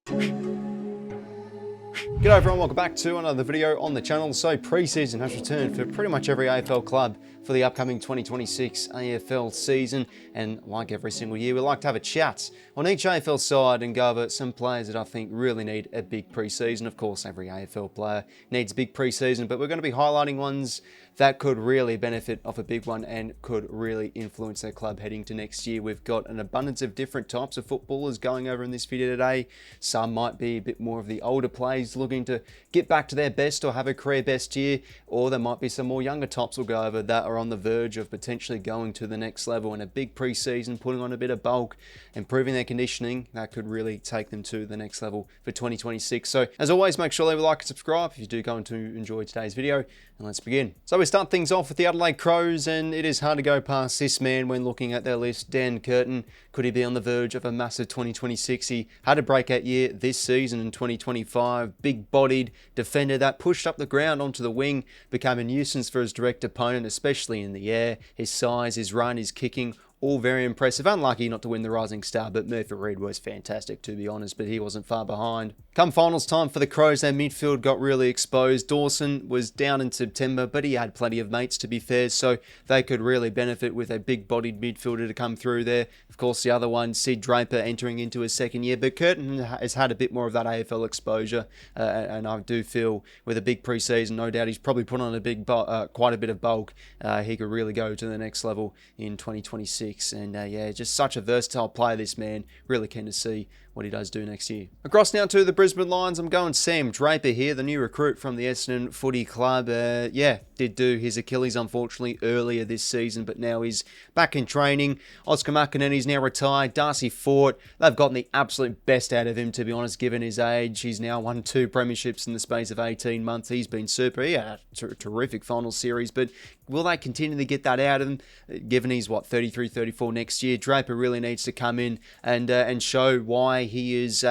G'day everyone, welcome back to another video on the channel. So pre-season has returned for pretty much every AFL club for the upcoming 2026 AFL season, and like every single year we like to have a chat on each AFL side and go over some players that I think really need a big pre-season. Of course every AFL player needs a big pre-season, but we're going to be highlighting ones that could really benefit off a big one and could really influence their club heading to next year. We've got an abundance of different types of footballers going over in this video today. Some might be a bit more of the older players looking to get back to their best or have a career best year, or there might be some more younger tops we'll go over that are on the verge of potentially going to the next level, and a big pre-season, putting on a bit of bulk, improving their conditioning, that could really take them to the next level for 2026. So as always, make sure to leave a like and subscribe if you do go to enjoy today's video, and let's begin. So we start things off with the Adelaide Crows, and it is hard to go past this man when looking at their list. Dan Curtin, could he be on the verge of a massive 2026? He had a breakout year this season in 2025, big-bodied defender that pushed up the ground onto the wing, became a nuisance for his direct opponent, especially in the air. His size, his run, his kicking, all very impressive. Unlucky not to win the Rising Star, but Murphy Reid was fantastic, to be honest, but he wasn't far behind. Come finals time for the Crows, their midfield got really exposed. Dawson was down in September, but he had plenty of mates, to be fair, so they could really benefit with a big-bodied midfielder to come through there. Of course, the other one, Sid Draper, entering into his second year, but Curtin has had a bit more of that AFL exposure, and I do feel with a big pre-season, no doubt he's probably put on a quite a bit of bulk. He could really go to the next level in 2026. And yeah, just such a versatile player, this man. Really keen to see what he does do next year. Across now to the Brisbane Lions, I'm going Sam Draper here, the new recruit from the Essendon footy club. Yeah, did do his Achilles unfortunately earlier this season, but now he's back in training. 𝐓𝐿𝐼𝐞 𝐎𝐿𝐼𝐻's now retired. Darcy Fort, they've gotten the absolute best out of him, to be honest, given his age. He's now won 2 premierships in the space of 18 months. He's been super. He had a terrific final series, but will they continue to get that out of him, given he's, 33, 34 next year? Draper really needs to come in and show why he is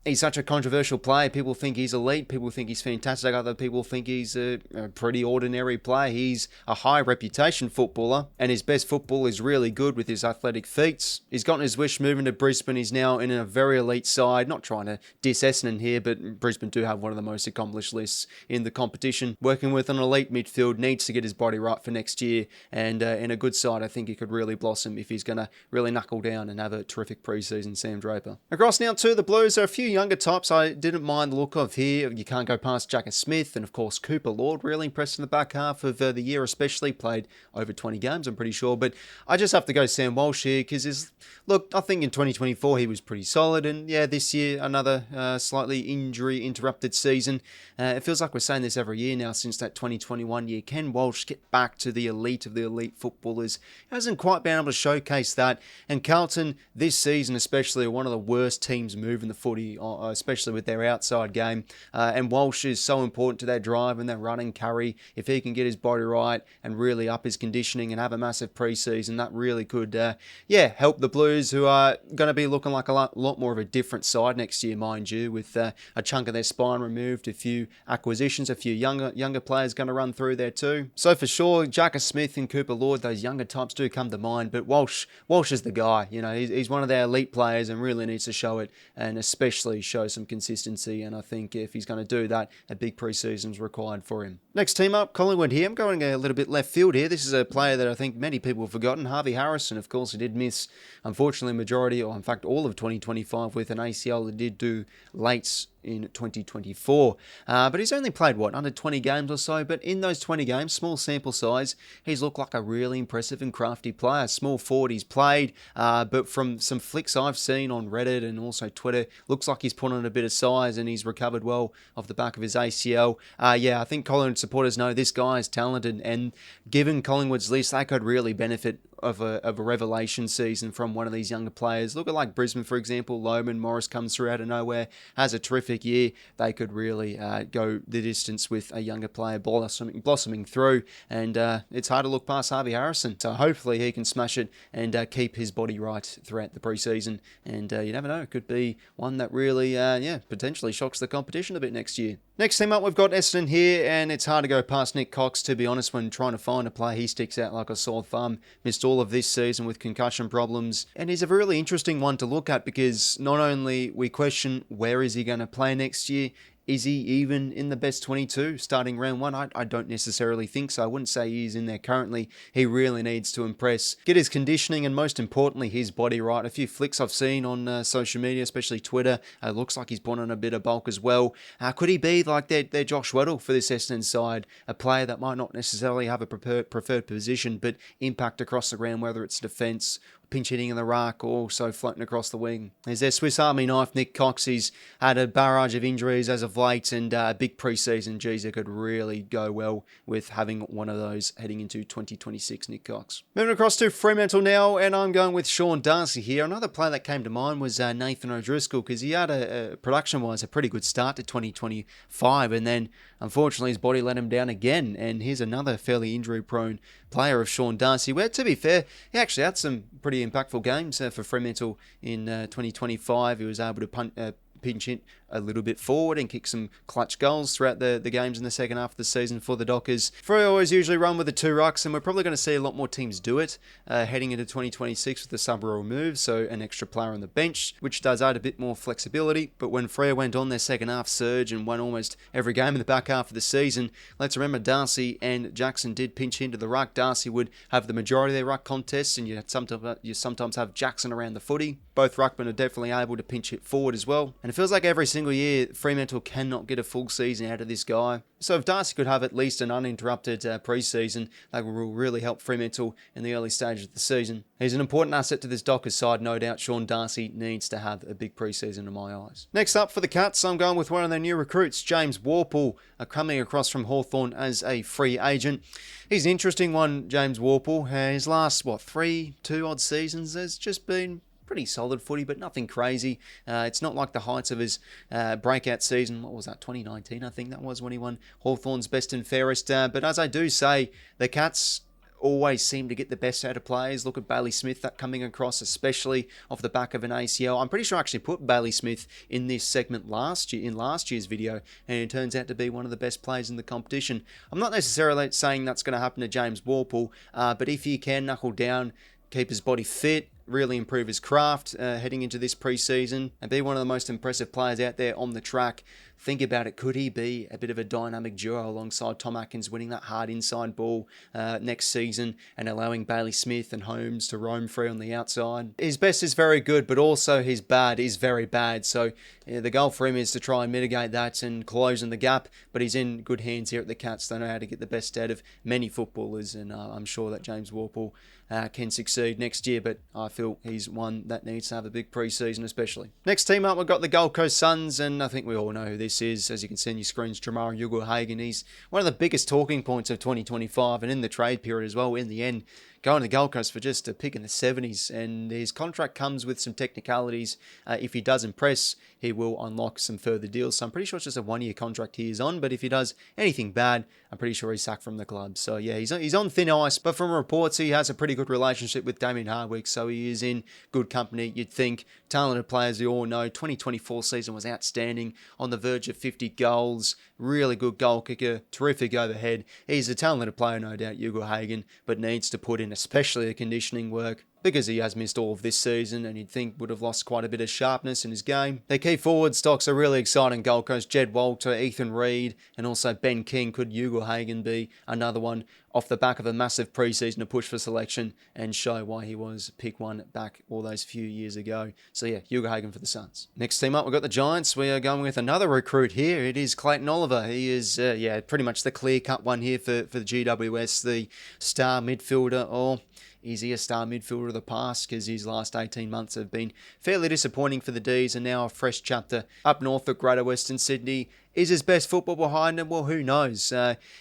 he's such a controversial player. People think he's elite. People think he's fantastic. Other people think he's a pretty ordinary player. He's a high reputation footballer, and his best football is really good with his athletic feats. He's gotten his wish moving to Brisbane. He's now in a very elite side. Not trying to diss Essendon here, but Brisbane do have one of the most accomplished lists in the competition. Working with an elite midfield, needs to get his body right for next year, and in a good side, I think he could really blossom if he's going to really knuckle down and have a terrific pre-season, Sam Draper. Across now to the Blues, there are a few younger types I didn't mind the look of here. You can't go past 𝐷𝐿𝐼𝐻 Smith, and of course Cooper Lord, really impressed in the back half of the year, especially played over 20 games, I'm pretty sure. But I just have to go Sam Walsh here, because look, I think in 2024 he was pretty solid, and yeah, this year another slightly injury interrupted season. It feels like we're saying this every year now since that 2021 year. Can Walsh get back to the elite of the elite footballers? He hasn't quite been able to showcase that, and Carlton this season especially are one of the worst teams moving the footy, especially with their outside game, and Walsh is so important to their drive and their run and carry. If he can get his body right and really up his conditioning and have a massive pre-season, that really could help the Blues, who are going to be looking like a lot more of a different side next year, mind you, with a chunk of their spine removed, a few acquisitions, a few younger players going to run through there too. So for sure, 𝐷𝐿𝐼𝐻 Smith and Cooper Lord, those younger types do come to mind, but Walsh is the guy. You know, he's one of their elite players and really needs to show it, and especially show some consistency, and I think if he's going to do that, a big pre-season is required for him. Next team up, Collingwood here. I'm going a little bit left field here. This is a player that I think many people have forgotten, Harvey Harrison. Of course, he did miss, unfortunately, majority, or in fact all of 2025 with an ACL. He did do late in 2024, but he's only played under 20 games or so, but in those 20 games, small sample size, he's looked like a really impressive and crafty player. Small forward he's played, but from some flicks I've seen on Reddit and also Twitter, looks like he's put on a bit of size and he's recovered well off the back of his ACL. Yeah, I think Collingwood supporters know this guy is talented, and given Collingwood's list, they could really benefit of a revelation season from one of these younger players. Look at like Brisbane, for example. Loman Morris comes through out of nowhere, has a terrific year. They could really go the distance with a younger player blossoming through, and it's hard to look past Harvey Harrison. So hopefully he can smash it and keep his body right throughout the preseason, and you never know, it could be one that really potentially shocks the competition a bit next year. Next team up, we've got Essendon here, and it's hard to go past Nick Cox, to be honest, when trying to find a player. He sticks out like a sore thumb. Missed all of this season with concussion problems, and he's a really interesting one to look at because not only we question where is he going to play next year, is he even in the best 22 starting round one? I don't necessarily think so. I wouldn't say he's in there currently. He really needs to impress, get his conditioning, and most importantly, his body right. A few flicks I've seen on social media, especially Twitter, looks like he's put on a bit of bulk as well. Could he be like their 𝐼𝐻𝐿 𝐻𝐿 for this Essendon side? A player that might not necessarily have a preferred position, but impact across the ground, whether it's defence, pinch hitting in the ruck, or also floating across the wing. There's their Swiss Army knife, Nick Cox. He's had a barrage of injuries as of late, and a big preseason. Geez, it could really go well with having one of those heading into 2026, Nick Cox. Moving across to Fremantle now, and I'm going with Sean Darcy here. Another player that came to mind was Nathan O'Driscoll, because he had production-wise a pretty good start to 2025, and then unfortunately his body let him down again, and here's another fairly injury-prone player of Sean Darcy, where, to be fair, he actually had some pretty impactful games for Fremantle in 2025. He was able to pinch hit a little bit forward and kick some clutch goals throughout the games in the second half of the season for the Dockers. Freo always usually run with the two rucks, and we're probably going to see a lot more teams do it heading into 2026 with the sub-rule move, so an extra player on the bench, which does add a bit more flexibility. But when Freo went on their second half surge and won almost every game in the back half of the season, let's remember Darcy and Jackson did pinch into the ruck. Darcy would have the majority of their ruck contests, and you sometimes have Jackson around the footy. Both ruckmen are definitely able to pinch hit forward as well, and it feels like every single year Fremantle cannot get a full season out of this guy. So if Darcy could have at least an uninterrupted preseason, that will really help Fremantle in the early stages of the season. He's an important asset to this Dockers side, no doubt. Sean Darcy needs to have a big preseason in my eyes. Next up for the Cats, I'm going with one of their new recruits, James 𝐻𝐻𝐿, coming across from Hawthorn as a free agent. He's an interesting one, James 𝐻𝐻𝐿. His last, 2 odd seasons has just been pretty solid footy, but nothing crazy. It's not like the heights of his breakout season. What was that, 2019? I think that was when he won Hawthorn's best and fairest. But as I do say, the Cats always seem to get the best out of players. Look at Bailey Smith, that coming across, especially off the back of an ACL. I'm pretty sure I actually put Bailey Smith in this segment last year's video, and it turns out to be one of the best players in the competition. I'm not necessarily saying that's going to happen to James 𝐻𝐻𝐿, but if he can knuckle down, keep his body fit, really improve his craft heading into this preseason, and be one of the most impressive players out there on the track. Think about it, could he be a bit of a dynamic duo alongside Tom Atkins, winning that hard inside ball next season and allowing Bailey Smith and Holmes to roam free on the outside? His best is very good, but also his bad is very bad. So the goal for him is to try and mitigate that and closing the gap, but he's in good hands here at the Cats. They know how to get the best out of many footballers, and I'm sure that James 𝐻𝐻𝐿 can succeed next year, but I feel he's one that needs to have a big preseason especially. Next team up, we've got the Gold Coast Suns, and I think we all know who this is. As you can see on your screens, 𝐼𝐻𝐿𝐻𝐿 𝐻𝐿. He's one of the biggest talking points of 2025, and in the trade period as well, in the end, going to the Gold Coast for just a pick in the 70s, and his contract comes with some technicalities. If he does impress, he will unlock some further deals. So I'm pretty sure it's just a 1-year contract he is on, but if he does anything bad, I'm pretty sure he's sacked from the club. So yeah, he's on thin ice, but from reports, he has a pretty good relationship with Damien Hardwick, so he is in good company, you'd think. Talented players, you all know. 2024 season was outstanding, on the verge of 50 goals, really good goal kicker, terrific overhead. He's a talented player, no doubt, 𝐼𝐻𝐿𝐻𝐿, but needs to put in especially the conditioning work, because he has missed all of this season and you'd think would have lost quite a bit of sharpness in his game. Their key forward stocks are really exciting. Gold Coast, Jed Walter, Ethan Reid, and also Ben King. Could 𝐼𝐻𝐿𝐻𝐿 be another one off the back of a massive preseason to push for selection and show why he was pick one back all those few years ago? So yeah, 𝐼𝐻𝐿𝐻𝐿 for the Suns. Next team up, we've got the Giants. We are going with another recruit here. It is Clayton Oliver. He is, pretty much the clear-cut one here for the GWS, the star midfielder, or is he a star midfielder of the past? Because his last 18 months have been fairly disappointing for the Ds, and now a fresh chapter up north at Greater Western Sydney. Is his best football behind him? Well, who knows?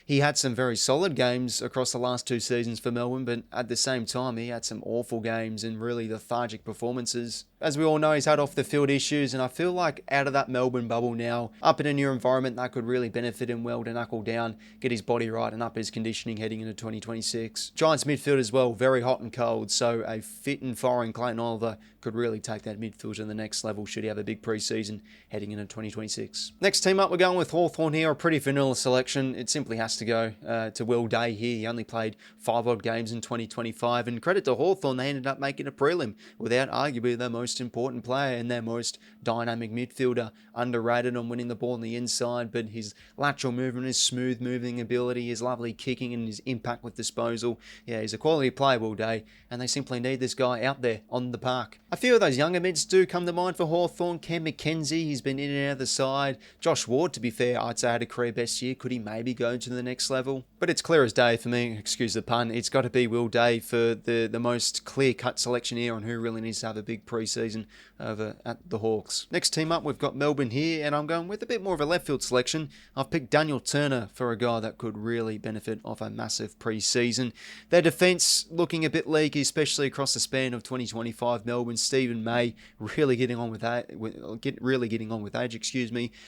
He had some very solid games across the last 2 seasons for Melbourne, but at the same time, he had some awful games and really lethargic performances. As we all know, he's had off-the-field issues, and I feel like out of that Melbourne bubble now, up in a new environment, that could really benefit him well to knuckle down, get his body right, and up his conditioning heading into 2026. Giants midfield as well, very hot and cold, so a fit and firing Clayton Oliver could really take that midfield to the next level should he have a big preseason heading into 2026. Next team up, we're going with Hawthorn here. A pretty vanilla selection. It simply has to go to 𝐼𝐻𝐿𝐷 here. He only played 5 odd games in 2025, and credit to Hawthorn, they ended up making a prelim without arguably their most important player and their most dynamic midfielder. Underrated on winning the ball on the inside, but his lateral movement, his smooth moving ability, his lovely kicking and his impact with disposal. Yeah, he's a quality player 𝐼𝐻𝐿𝐷, and they simply need this guy out there on the park. A few of those younger mids do come to mind for Hawthorn. Cam Mackenzie, he's been in and out of the side. Josh Ward, to be fair, I'd say had a career best year. Could he maybe go to the next level? But it's clear as day for me, excuse the pun, it's got to be 𝐼𝐻𝐿𝐷 for the most clear-cut selection here on who really needs to have a big preseason over at the Hawks. Next team up, we've got Melbourne here, and I'm going with a bit more of a left field selection. I've picked Daniel Turner for a guy that could really benefit off a massive preseason. Their defence looking a bit leaky, especially across the span of 2025. Melbourne, Stephen May really getting on with age,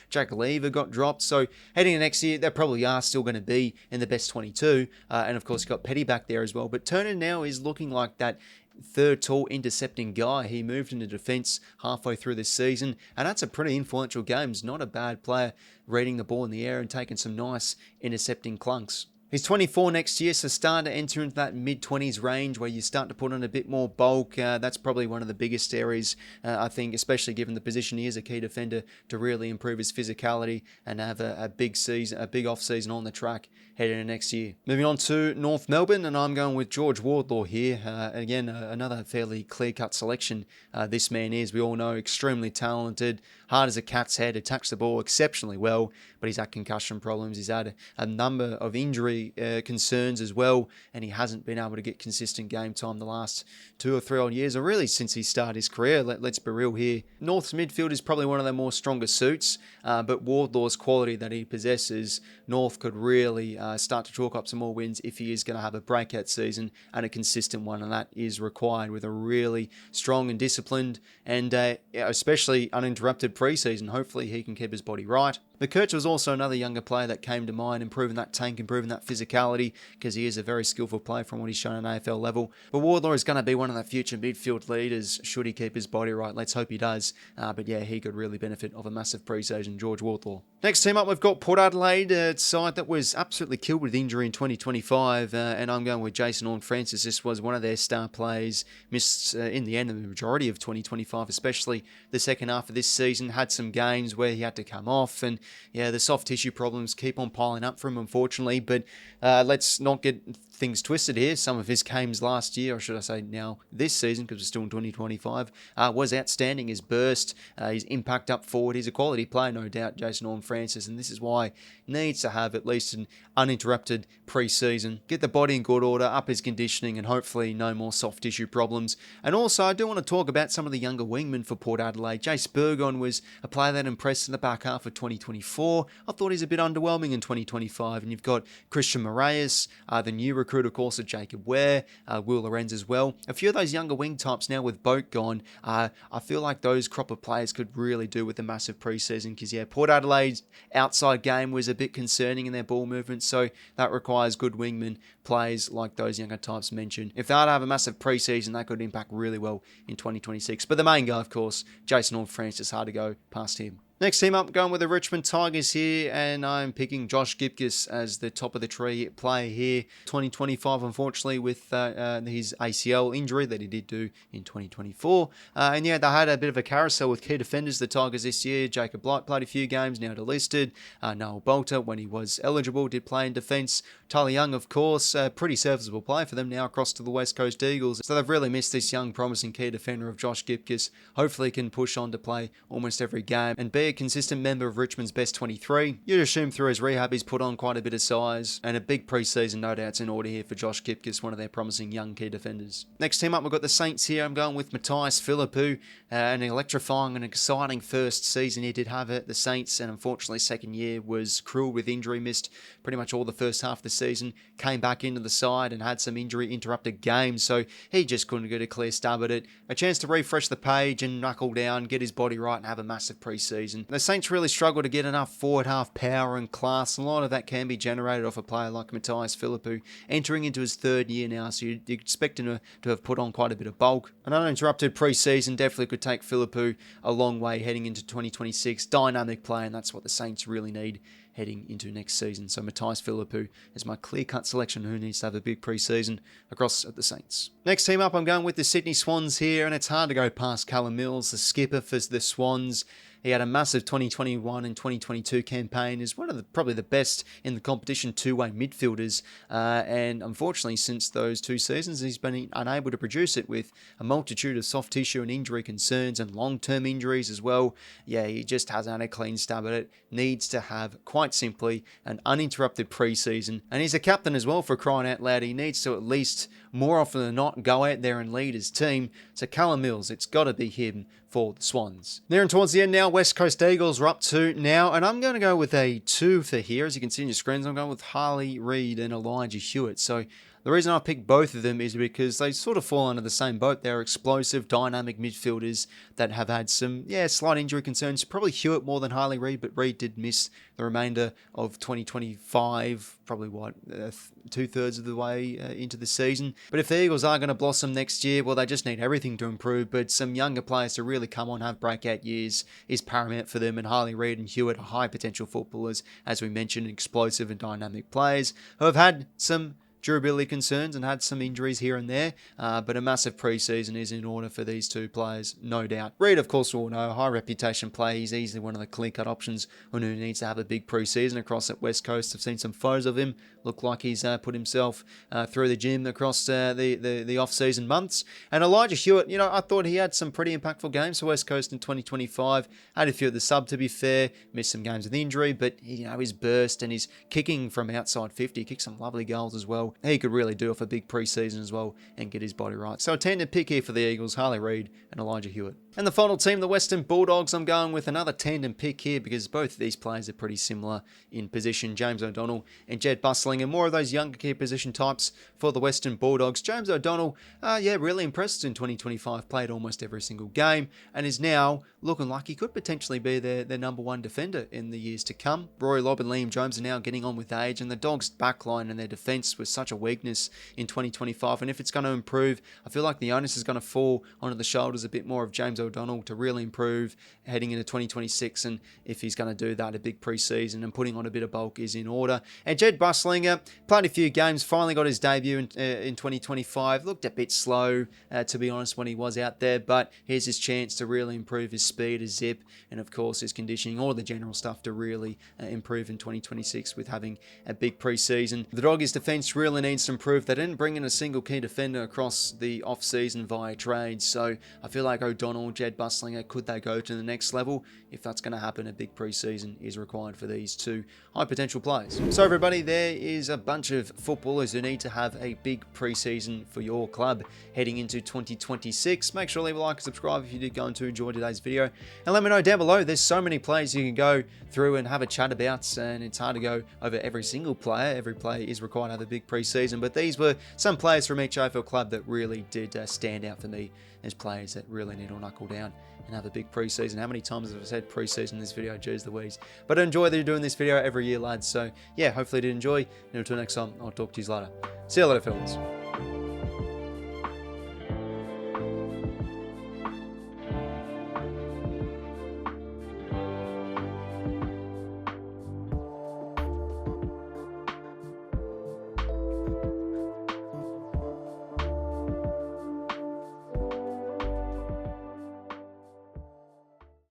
Jack Lever got dropped, so heading into next year, they probably are still going to be in the best 22, and of course you've got Petty back there as well, but Turner now is looking like that third tall intercepting guy. He moved into defence halfway through this season, and that's a pretty influential game. He's not a bad player reading the ball in the air and taking some nice intercepting clunks. He's 24 next year, so starting to enter into that mid-20s range where you start to put on a bit more bulk. That's probably one of the biggest areas, I think, especially given the position he is a key defender, to really improve his physicality and have a big season, a big off-season on the track heading into next year. Moving on to North Melbourne, and I'm going with George Wardlaw here. Again, another fairly clear-cut selection. This man is, we all know, extremely talented, hard as a cat's head, attacks the ball exceptionally well, but he's had concussion problems. He's had a number of injury concerns as well, and he hasn't been able to get consistent game time the last 2 or 3 odd years, or really since he started his career. Let's be real here. North's midfield is probably one of their more stronger suits, but Wardlaw's quality that he possesses, North could really start to chalk up some more wins if he is going to have a breakout season and a consistent one, and that is required with a really strong and disciplined and especially uninterrupted preseason. Hopefully he can keep his body right. 𝐬𝐿𝐷 was also another younger player that came to mind, improving that tank, improving that physicality, because he is a very skillful player from what he's shown at AFL level. But Wardlaw is going to be one of the future midfield leaders should he keep his body right. Let's hope he does. But yeah, he could really benefit of a massive preseason, George Wardlaw. Next team up, we've got Port Adelaide, a side that was absolutely killed with injury in 2025, and I'm going with Jason Horne-Francis. This was one of their star players, missed in the end the majority of 2025, especially the second half of this season. Had some games where he had to come off, and yeah, the soft tissue problems keep on piling up for him, unfortunately. But let's not get things twisted here. Some of his games last year, or should I say now this season, because we're still in 2025, was outstanding. His burst, his impact up forward. He's a quality player, no doubt, Jason Horne-Francis, and this is why he needs to have at least an uninterrupted pre-season. Get the body in good order, up his conditioning, and hopefully no more soft tissue problems. And also, I do want to talk about some of the younger wingmen for Port Adelaide. Jace Burgon was a player that impressed in the back half of 2024. I thought he's a bit underwhelming in 2025. And you've got Christian Moraes, the new recruit, of course, of 𝐻𝐿𝐷, Will Lorenz as well. A few of those younger wing types now with Boat gone. I feel like those crop of players could really do with a massive preseason, because yeah, Port Adelaide's outside game was a bit concerning in their ball movement, so that requires good wingmen, players like those younger types mentioned. If they were to have a massive preseason, that could impact really well in 2026. But the main guy, of course, Jason Horne-Francis, hard to go past him. Next team up, going with the Richmond Tigers here, and I'm picking Josh 𝐓𝐿𝐷 as the top of the tree player here. 2025, unfortunately, with his ACL injury that he did do in 2024. And yeah, they had a bit of a carousel with key defenders, the Tigers, this year. Jacob Light played a few games, now delisted. Noel Bolter, when he was eligible, did play in defence. Tyler Young, of course, a pretty serviceable player for them now across to the West Coast Eagles. So they've really missed this young, promising key defender of Josh 𝐓𝐿𝐷. Hopefully he can push on to play almost every game and be a consistent member of Richmond's best 23. You'd assume through his rehab he's put on quite a bit of size, and a big preseason no doubt's in order here for Josh 𝐓𝐿𝐷, one of their promising young key defenders. Next team up, we've got the Saints here. I'm going with 𝐬𝐿𝐴𝐻𝐿𝐴, who an electrifying and exciting first season he did have at the Saints, and unfortunately second year was cruel with injury, missed pretty much all the first half of the season, came back into the side and had some injury-interrupted games, so he just couldn't get a clear stab at it. A chance to refresh the page and knuckle down, get his body right and have a massive pre-season. The Saints really struggle to get enough forward half power and class. A lot of that can be generated off a player like 𝐼𝐻𝐼𝐻, entering into his third year now, so you'd expect him to have put on quite a bit of bulk. An uninterrupted pre-season definitely could take 𝐻𝐻 a long way heading into 2026. Dynamic play, and that's what the Saints really need heading into next season. So 𝐻𝐼𝐻 is my clear-cut selection who needs to have a big pre-season across at the Saints. Next team up, I'm going with the Sydney Swans here, and it's hard to go past Callum Mills, the skipper for the Swans. He had a massive 2021 and 2022 campaign. Is one of probably the best in the competition two-way midfielders. And unfortunately, since those 2 seasons, he's been unable to produce it with a multitude of soft tissue and injury concerns and long-term injuries as well. Yeah, he just hasn't had a clean stab at it. Needs to have, quite simply, an uninterrupted pre-season. And he's a captain as well, for crying out loud. He needs to at least, more often than not, go out there and lead his team. So Callum Mills, it's got to be him for the Swans. There and towards the end now, West Coast Eagles are up to now, and I'm going to go with a 2 for here. As you can see in your screens, I'm going with Harley Reid and 𝐼𝐻𝐼𝐻𝐿. So the reason I picked both of them is because they sort of fall under the same boat. They're explosive, dynamic midfielders that have had some, slight injury concerns. Probably 𝐻𝐿 more than Harley Reid, but Reid did miss the remainder of 2025, probably 2/3 of the way into the season. But if the Eagles are going to blossom next year, well, they just need everything to improve. But some younger players to really come on, have breakout years, is paramount for them. And Harley Reid and 𝐻𝐿 are high potential footballers, as we mentioned, explosive and dynamic players who have had some durability concerns and had some injuries here and there, but a massive pre-season is in order for these 2 players, no doubt. Reid, of course, we all know, high reputation player. He's easily one of the clear-cut options on who needs to have a big pre-season across at West Coast. I've seen some photos of him. Look like he's put himself through the gym across the off-season months. And 𝐼𝐻𝐼𝐻, I thought he had some pretty impactful games for West Coast in 2025. Had a few at the sub, to be fair. Missed some games with injury, but his burst and his kicking from outside 50, kicked some lovely goals as well. He could really do off a big pre-season as well and get his body right. So a tandem pick here for the Eagles, Harley Reid and 𝐼𝐻𝐼𝐻. And the final team, the Western Bulldogs, I'm going with another tandem pick here because both of these players are pretty similar in position. James O'Donnell and Jed Bustling, and more of those younger key position types for the Western Bulldogs. James O'Donnell, really impressed in 2025, played almost every single game and is now looking like he could potentially be their number 1 defender in the years to come. Rory Lobb and Liam Jones are now getting on with age, and the Dogs' backline and their defence was such a weakness in 2025, and if it's going to improve, I feel like the onus is going to fall onto the shoulders a bit more of James O'Donnell to really improve heading into 2026, and if he's going to do that, a big pre-season and putting on a bit of bulk is in order. And Jed Bustlinger played a few games, finally got his debut in 2025, looked a bit slow to be honest when he was out there, but here's his chance to really improve his speed, his zip, and of course his conditioning, all the general stuff to really improve in 2026 with having a big pre-season. The Doggies defence really needs to improve. They didn't bring in a single key defender across the off-season via trade, so I feel like O'Donnell, Jed Bustlinger, could they go to the next level? If that's going to happen, a big pre-season is required for these 2 high potential players. So everybody, there is a bunch of footballers who need to have a big pre-season for your club heading into 2026. Make sure to leave a like and subscribe if you did go and to enjoy today's video, and let me know down below. There's so many players you can go through and have a chat about, and it's hard to go over every single player. Every player is required to have a big pre-season, but these were some players from each AFL club that really did stand out for me as players that really need to knuckle down and have a big pre-season. How many times have I said pre-season in this video? Jeez Louise. But I enjoy that you're doing this video every year, lads. So yeah, hopefully you did enjoy. And until next time, I'll talk to you later. See you later, fellas.